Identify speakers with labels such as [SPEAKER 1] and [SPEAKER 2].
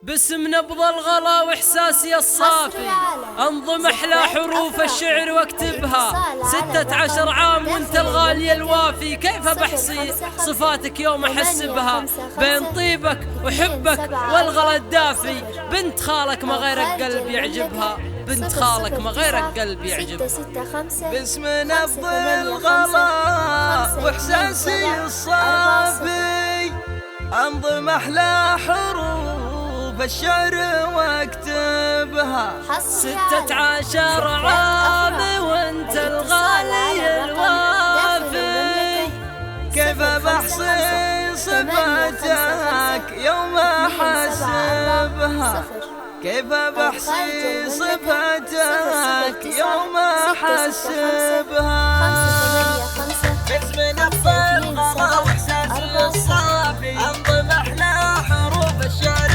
[SPEAKER 1] باسم نبض الغلا واحساسي الصافي انظم احلى حروف الشعر واكتبها. 16 عام وانت الغالي الوافي، كيف بحصي صفاتك يوم احسبها؟ بين طيبك وحبك والغلا الدافي، بنت خالك ما غير القلب يعجبها، بنت خالك ما غير القلب يعجبها.
[SPEAKER 2] باسم نبض الغلا واحساسي الصافي انظم احلى حروف الشعر واكتبها.
[SPEAKER 1] 16 عام وانت الغالي الوافي،
[SPEAKER 2] كيف بحصي صفاتك يوم احسبها؟ كيف بحصي صفاتك يوم احسبها؟ باسم نبض الغلا واحساسي الصافي انظم احلى حروف الشعر